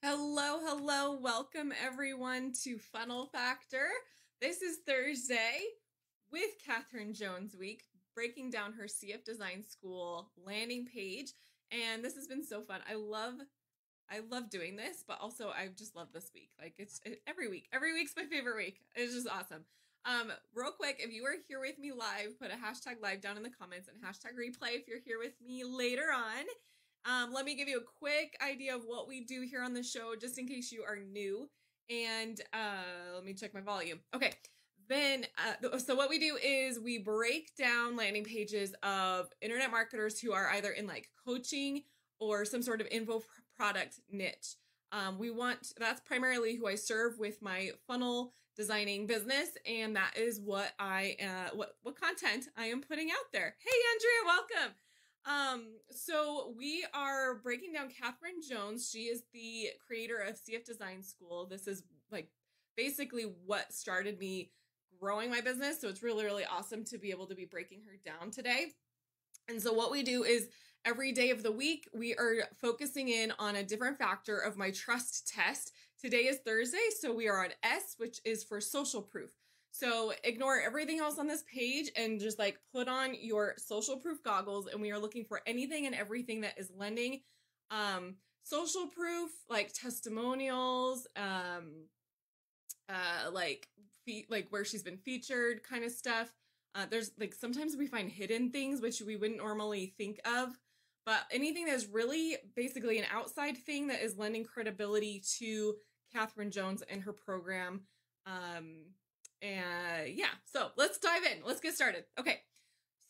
Hello, hello. Welcome everyone to Funnel Factor. This is Thursday with Kathryn Jones Week, breaking down her CF Design School landing page. And this has been so fun. I love doing this, but also I just love this week. Like every week. Every week's my favorite week. It's just awesome. Real quick, if you are here with me live, put a hashtag live down in the comments and hashtag replay if you're here with me later on. Let me give you a quick idea of what we do here on the show, just in case you are new. And let me check my volume. Okay, then, so what we do is we break down landing pages of internet marketers who are either in like coaching or some sort of info product niche. That's primarily who I serve with my funnel designing business. And that is what what content I am putting out there. Hey, Andrea, welcome. So we are breaking down Kathryn Jones. She is the creator of CF Design School. This is like basically what started me growing my business. So it's really, really awesome to be able to be breaking her down today. And so what we do is every day of the week, we are focusing in on a different factor of my trust test. Today is Thursday, so we are on S, which is for social proof. So ignore everything else on this page and just like put on your social proof goggles, and we are looking for anything and everything that is lending social proof, like testimonials, like where she's been featured kind of stuff. There's like sometimes we find hidden things which we wouldn't normally think of, but anything that's really basically an outside thing that is lending credibility to Kathryn Jones and her program. Yeah, so let's dive in. Let's get started. Okay,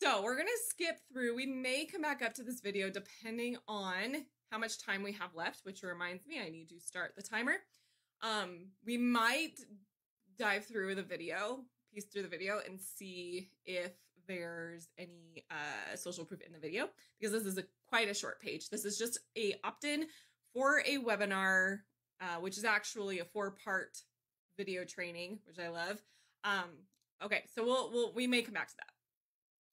so we're gonna skip through. We may come back up to this video depending on how much time we have left, which reminds me I need to start the timer. We might dive through the video, piece through the video, and see if there's any social proof in the video, because this is quite a short page. This is just a opt-in for a webinar, which is actually a 4-part video training, which I love. Okay, so we may come back to that.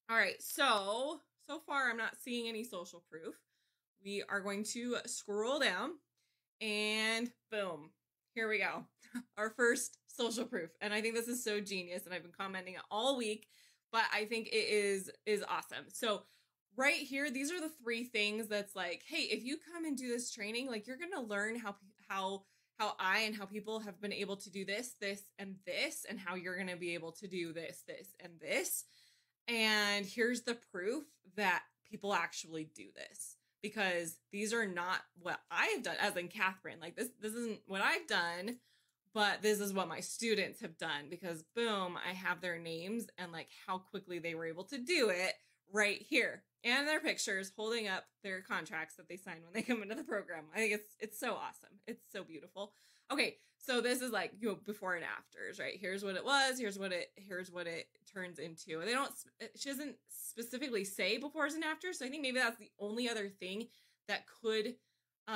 All right, so far I'm not seeing any social proof. We are going to scroll down and boom, here we go. Our first social proof. And I think this is so genius, and I've been commenting it all week, but I think it is awesome. So right here, these are the 3 things that's like, hey, if you come and do this training, like you're going to learn how I and how people have been able to do this, and this, and how you're going to be able to do this, and this. And here's the proof that people actually do this, because these are not what I have done, as in Kathryn. Like this isn't what I've done, but this is what my students have done, because boom, I have their names and like how quickly they were able to do it right here. And their pictures holding up their contracts that they sign when they come into the program. I think it's so awesome. It's so beautiful. Okay, so this is like, you know, before and afters, right? Here's what it was. Here's what it turns into. And she doesn't specifically say befores and afters. So I think maybe that's the only other thing that could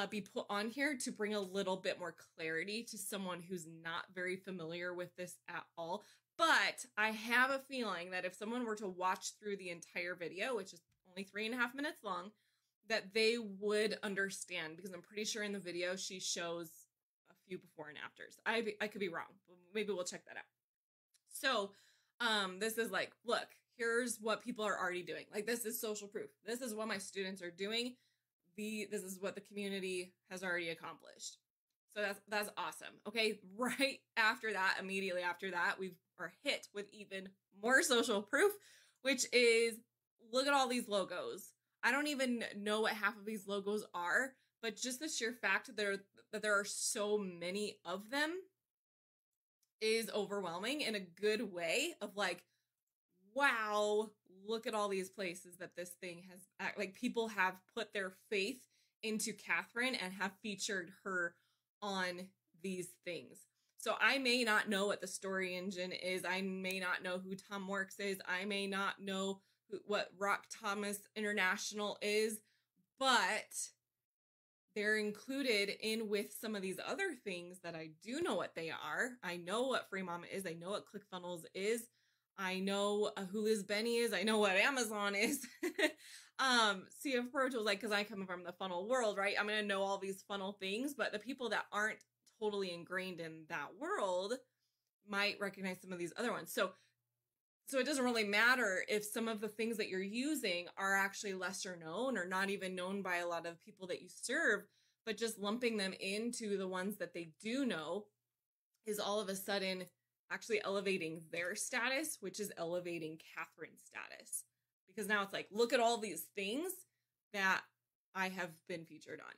be put on here to bring a little bit more clarity to someone who's not very familiar with this at all. But I have a feeling that if someone were to watch through the entire video, which is only 3.5 minutes long, that they would understand, because I'm pretty sure in the video she shows a few before and afters. I could be wrong, but maybe we'll check that out. So this is like, look, here's what people are already doing. Like, this is social proof. This is what my students are doing. This is what the community has already accomplished. So that's awesome. Okay, right after that, immediately after that, we are hit with even more social proof, which is, look at all these logos. I don't even know what half of these logos are, but just the sheer fact that there are so many of them is overwhelming in a good way, of like, wow, look at all these places that this thing has, like, people have put their faith into Kathryn and have featured her on these things. So I may not know what the story engine is. I may not know who Tom Works is. I may not know what Rock Thomas International is, but they're included in with some of these other things that I do know what they are. I know what Free Mama is. I know what ClickFunnels is. I know who Liz Benny is. I know what Amazon is. CF Pro Tools, like, because I come from the funnel world, right? I'm going to know all these funnel things, but the people that aren't totally ingrained in that world might recognize some of these other ones. So it doesn't really matter if some of the things that you're using are actually lesser known or not even known by a lot of people that you serve, but just lumping them into the ones that they do know is all of a sudden actually elevating their status, which is elevating Kathryn's status. Because now it's like, look at all these things that I have been featured on,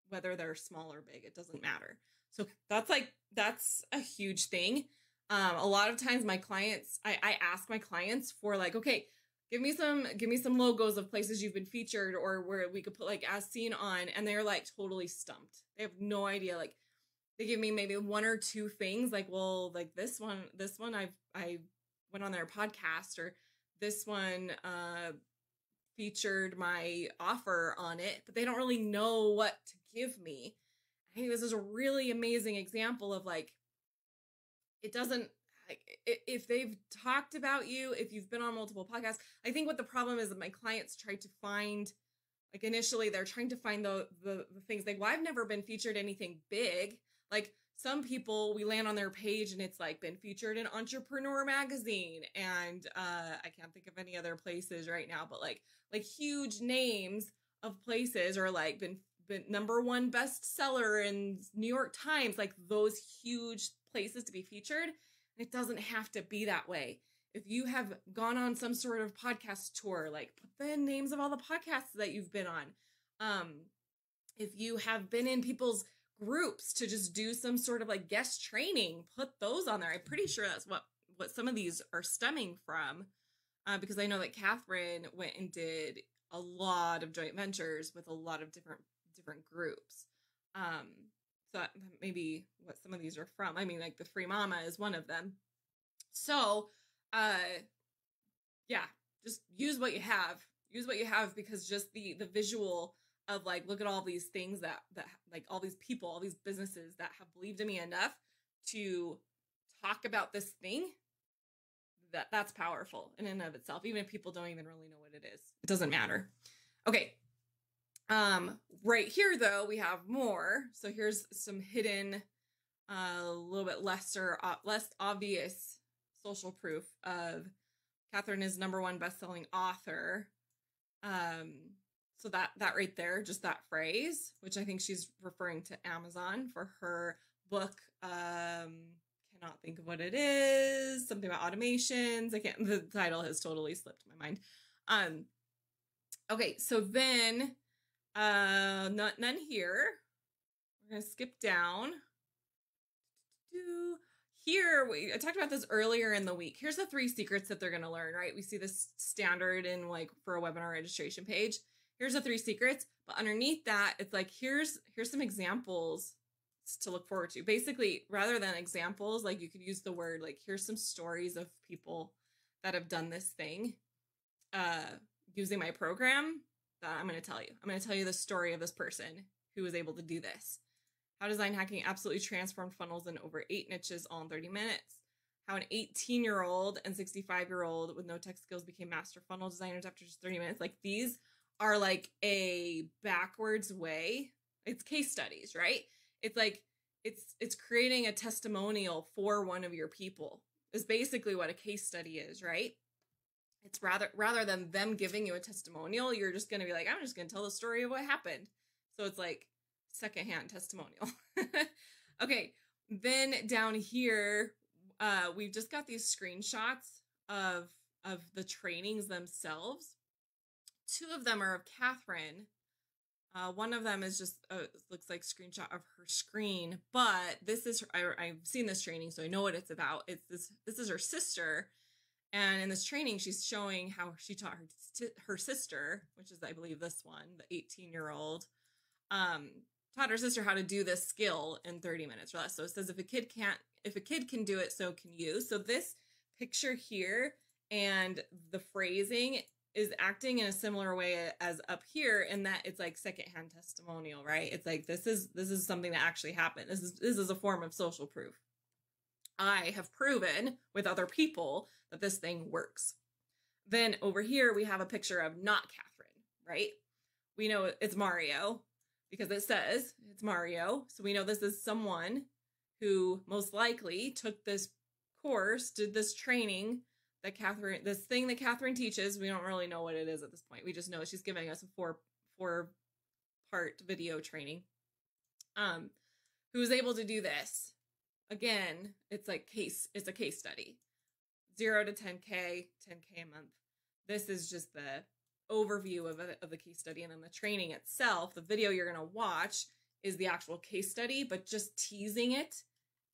whether they're small or big, it doesn't matter. So that's a huge thing. A lot of times my clients, I ask my clients for like, okay, give me some logos of places you've been featured or where we could put like as seen on. And they're like totally stumped. They have no idea. Like they give me maybe one or two things like, well, like this one I went on their podcast, or this one featured my offer on it, but they don't really know what to give me. I think this is a really amazing example of like, it doesn't, if they've talked about you, if you've been on multiple podcasts, I think what the problem is that my clients try to find, like initially they're trying to find the things like, well, I've never been featured anything big. Like some people, we land on their page and it's like been featured in Entrepreneur Magazine. And I can't think of any other places right now, but like huge names of places, or like been #1 bestseller in New York Times, like those huge places to be featured. It doesn't have to be that way. If you have gone on some sort of podcast tour, like put the names of all the podcasts that you've been on. If you have been in people's groups to just do some sort of like guest training, put those on there. I'm pretty sure that's what some of these are stemming from, because I know that Kathryn went and did a lot of joint ventures with a lot of different groups. So that maybe what some of these are from. I mean, like the Free Mama is one of them. So, yeah, just use what you have. Use what you have, because just the visual of like, look at all these things that like all these people, all these businesses that have believed in me enough to talk about this thing, that's powerful in and of itself. Even if people don't even really know what it is, it doesn't matter. Okay. Right here though, we have more. So here's some hidden, a little bit less obvious social proof of Kathryn is #1 best-selling author. So that right there, just that phrase, which I think she's referring to Amazon for her book. Cannot think of what it is. Something about automations. The title has totally slipped my mind. Okay, so then none here. We're gonna skip down. Here, I talked about this earlier in the week. Here's the 3 secrets that they're gonna learn, right? We see this standard in like for a webinar registration page. Here's the 3 secrets, but underneath that, it's like here's some examples to look forward to. Basically, rather than examples, like you could use the word like, here's some stories of people that have done this thing using my program that I'm going to tell you. I'm going to tell you the story of this person who was able to do this. How design hacking absolutely transformed funnels in over 8 niches all in 30 minutes. How an 18-year-old and 65-year-old with no tech skills became master funnel designers after just 30 minutes. Like these are like a backwards way. It's case studies, right? It's like, it's creating a testimonial for one of your people is basically what a case study is, right? It's rather than them giving you a testimonial, you're just going to be like, I'm just going to tell the story of what happened. So it's like secondhand testimonial. Okay. Then down here, we've just got these screenshots of the trainings themselves. 2 of them are of Kathryn. One of them is just looks like screenshot of her screen, but this is I've seen this training, so I know what it's about. This is her sister, and in this training, she's showing how she taught her sister, which is I believe this one, the 18-year-old, taught her sister how to do this skill in 30 minutes or less. So it says if a kid can do it, so can you. So this picture here and the phrasing is acting in a similar way as up here, in that it's like secondhand testimonial, right? It's like, this is something that actually happened. This is a form of social proof. I have proven with other people that this thing works. Then over here, we have a picture of not Kathryn. right? We know it's Mario because it says it's Mario. So we know this is someone who most likely took this course, did this training that Kathryn, this thing that Kathryn teaches. We don't really know what it is at this point. We just know she's giving us a four-part video training. Who was able to do this. Again, it's a case study. 0 to 10K, 10K a month. This is just the overview of the case study. And then the training itself, the video you're going to watch is the actual case study, but just teasing it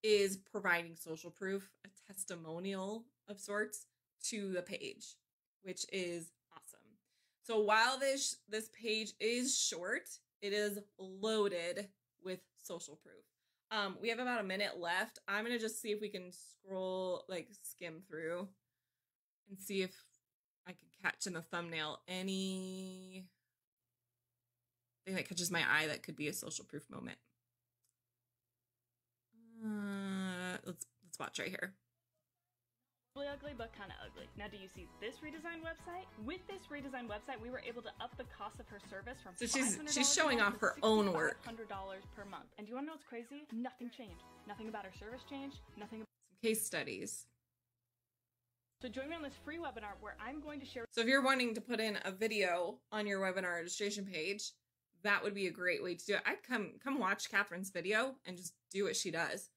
is providing social proof, a testimonial of sorts to the page, which is awesome. So while this page is short, it is loaded with social proof. We have about a minute left. I'm going to just see if we can skim through and see if I can catch in the thumbnail anything that catches my eye that could be a social proof moment. Let's watch right here. Really ugly, but kind of ugly. Now, do you see this redesigned website? With this redesigned website, we were able to up the cost of her service from she's showing off her own work. $6,500 per month. And do you want to know what's crazy? Nothing changed. Nothing about her service changed. Nothing. Some case studies. So join me on this free webinar where I'm going to share. So if you're wanting to put in a video on your webinar registration page, that would be a great way to do it. I'd come watch Kathryn's video and just do what she does.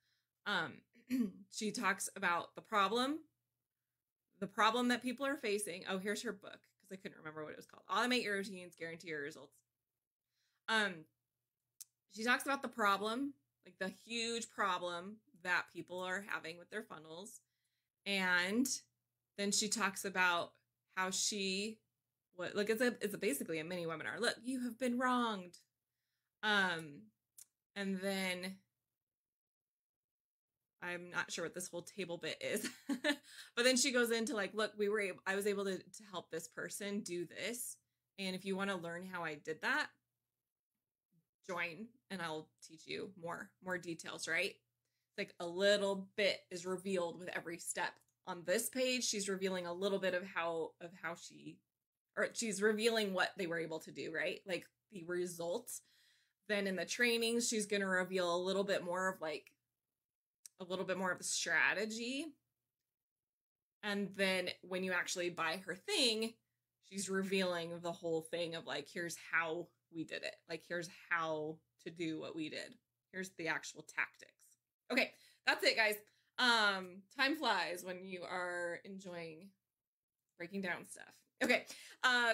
She talks about the problem that people are facing. Oh, here's her book, because I couldn't remember what it was called. Automate Your Routines, Guarantee Your Results. She talks about the problem, like the huge problem that people are having with their funnels. And then she talks about how it's basically a mini webinar. Look, you have been wronged. And then I'm not sure what this whole table bit is, but then she goes into look, I was able to help this person do this. And if you want to learn how I did that, join and I'll teach you more details, right? It's like a little bit is revealed with every step. On this page, she's revealing a little bit of she's revealing what they were able to do, right? Like the results. Then in the trainings, she's going to reveal a little bit more of the strategy. And then when you actually buy her thing, she's revealing the whole thing of here's how we did it. Here's how to do what we did. Here's the actual tactics. Okay, that's it, guys. Time flies when you are enjoying breaking down stuff. Okay,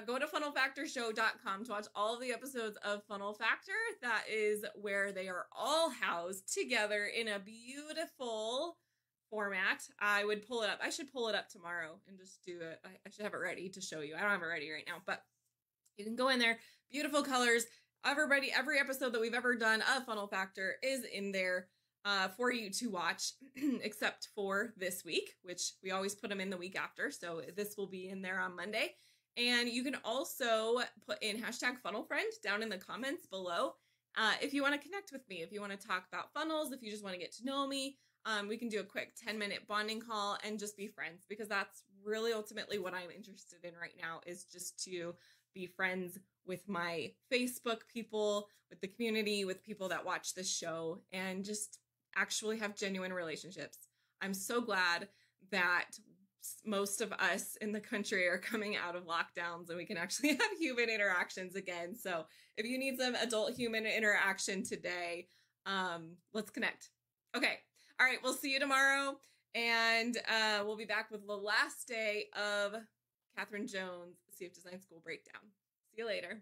go to funnelfactorshow.com to watch all of the episodes of Funnel Factor. That is where they are all housed together in a beautiful format. I would pull it up. I should pull it up tomorrow and just do it. I should have it ready to show you. I don't have it ready right now, but you can go in there. Beautiful colors. Every episode that we've ever done of Funnel Factor is in there for you to watch, except for this week, which we always put them in the week after. So this will be in there on Monday. And you can also put in #FunnelFriend down in the comments below. If you want to connect with me, if you want to talk about funnels, if you just want to get to know me, we can do a quick 10-minute bonding call and just be friends, because that's really ultimately what I'm interested in right now, is just to be friends with my Facebook people, with the community, with people that watch this show, and just actually have genuine relationships. I'm so glad that most of us in the country are coming out of lockdowns and we can actually have human interactions again. So if you need some adult human interaction today, let's connect. Okay. All right. We'll see you tomorrow. And we'll be back with the last day of Kathryn Jones' CF Design School breakdown. See you later.